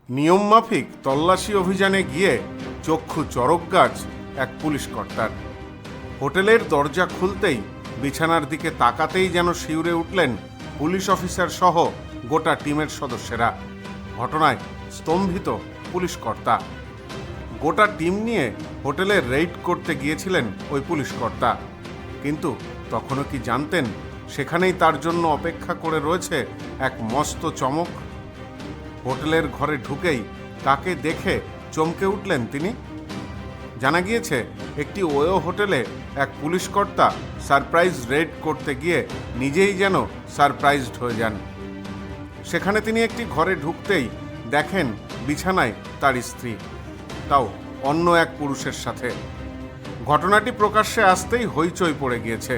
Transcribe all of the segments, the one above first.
নিয়মমাফিক তল্লাশি অভিযানে গিয়ে চক্ষু চড়ক গাছ এক পুলিশ কর্তার। হোটেলের দরজা খুলতেই বিছানার দিকে তাকাতেই যেন শিউরে উঠলেন পুলিশ অফিসার সহ গোটা টিমের সদস্যরা। ঘটনায় স্তম্ভিত পুলিশ কর্তা। গোটা টিম নিয়ে হোটেলে রেইড করতে গিয়েছিলেন ওই পুলিশ কর্তা, কিন্তু তখনও কি জানতেন সেখানেই তার জন্য অপেক্ষা করে রয়েছে এক মস্ত চমক। হোটেলের ঘরে ঢুকেই তাকে দেখে চমকে উঠলেন তিনি। জানা গিয়েছে একটি ওয়ো হোটেলে এক পুলিশ কর্তা সারপ্রাইজ রেড করতে গিয়ে নিজেই যেন সারপ্রাইজড হয়ে যান। সেখানে তিনি একটি ঘরে ঢুকতেই দেখেন বিছানায় তার স্ত্রী, তাও অন্য এক পুরুষের সাথে। ঘটনাটি প্রকাশ্যে আসতেই হইচই পড়ে গিয়েছে।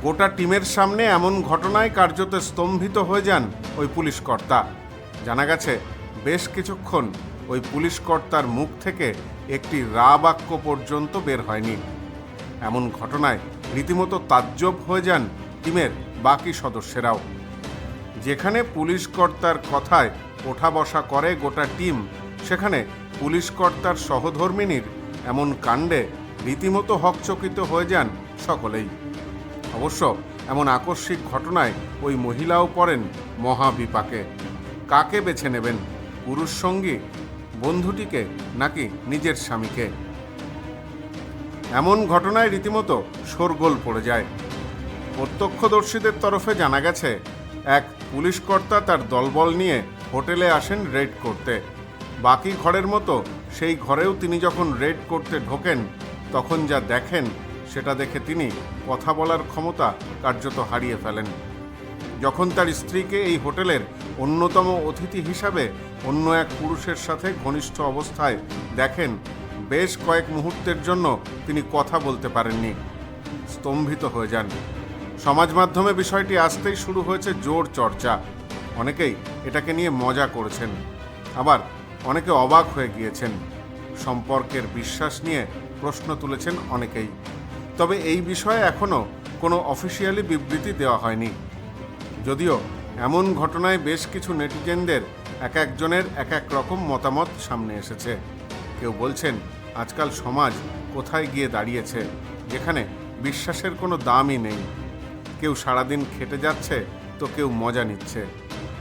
গোটা টিমের সামনে এমন ঘটনায় কার্যত স্তম্ভিত হয়ে যান ওই পুলিশ কর্তা। জানা গেছে বেশ কিছুক্ষণ ওই পুলিশ কর্তার মুখ থেকে একটি রা বাক্য পর্যন্ত বের হয়নি। এমন ঘটনায় রীতিমতো তাজ্জব হয়ে যান টিমের বাকি সদস্যরাও। যেখানে পুলিশ কর্তার কথায় ওঠা বসা করে গোটা টিম, সেখানে পুলিশ কর্তার সহধর্মিনীর এমন কাণ্ডে রীতিমতো হকচকিত হয়ে যান সকলেই। অবশ্য এমন আকস্মিক ঘটনায় ওই মহিলাও পড়েন মহাবিপাকে। কাকে বেছে নেবেন, পুরুষ সঙ্গী, বন্ধুটিকে নাকি নিজের স্বামীকে? এমন ঘটনায় রীতিমতো শোরগোল পড়ে যায়। প্রত্যক্ষদর্শীদের তরফে জানা গেছে এক পুলিশ কর্তা তার দলবল নিয়ে হোটেলে আসেন রেড করতে। বাকি ঘরের মতো সেই ঘরেও তিনি যখন রেড করতে ঢোকেন তখন যা দেখেন সেটা দেখে তিনি কথা বলার ক্ষমতা কার্যত হারিয়ে ফেলেন। যখন তার স্ত্রীকে এই হোটেলের অন্যতম অতিথি হিসাবে অন্য এক পুরুষের সাথে ঘনিষ্ঠ অবস্থায় দেখেন, বেশ কয়েক মুহূর্তের জন্য তিনি কথা বলতে পারেননি, স্তম্ভিত হয়ে যান। সমাজ মাধ্যমে বিষয়টি আসতেই শুরু হয়েছে জোর চর্চা। অনেকেই এটাকে নিয়ে মজা করেছেন, আবার অনেকে অবাক হয়ে গিয়েছেন। সম্পর্কের বিশ্বাস নিয়ে প্রশ্ন তুলেছেন অনেকেই। তবে এই বিষয়ে এখনও কোনো অফিসিয়ালি বিবৃতি দেওয়া হয়নি। যদিও এমন ঘটনায় বেশ কিছু নেটিজেনদের এক একজনের এক এক রকম মতামত সামনে এসেছে। কেউ বলছেন আজকাল সমাজ কোথায় গিয়ে দাঁড়িয়েছে, যেখানে বিশ্বাসের কোনো দামই নেই। কেউ সারাদিন খেটে যাচ্ছে তো কেউ মজা নিচ্ছে।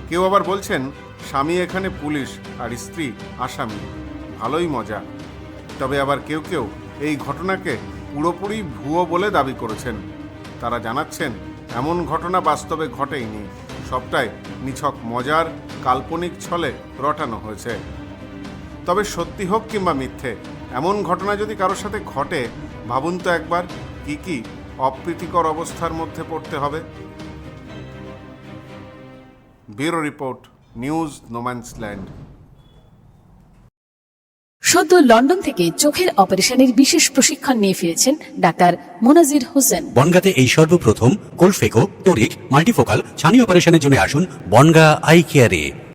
কেউ আবার বলছেন স্বামী এখানে পুলিশ আর স্ত্রী আসামি, ভালোই মজা। তবে আবার কেউ কেউ এই ঘটনাকে পুরোপুরি ভুয়ো বলে দাবি করেছেন। তারা জানাচ্ছেন এমন ঘটনা বাস্তবে ঘটেইনি, সবটাই নিছক মজার কাল্পনিক ছলে রটানো হয়েছে। তবে সত্যি হোক কিংবা মিথ্যে, এমন ঘটনা যদি কারোর সাথে ঘটে, ভাবুন তো একবার কি কি অপ্রীতিকর অবস্থার মধ্যে পড়তে হবে। Bureau report, news no man's land. সদ্য লন্ডন থেকে চোখের অপারেশনের বিশেষ প্রশিক্ষণ নিয়ে ফিরেছেন ডাক্তার মোনাজির হোসেন। বনগাঁতে এই সর্বপ্রথম কোলফেকো, টোরিক, মাল্টিফোকাল ছানি অপারেশনের জন্য আসুন বনগাঁ আই কেয়ারে।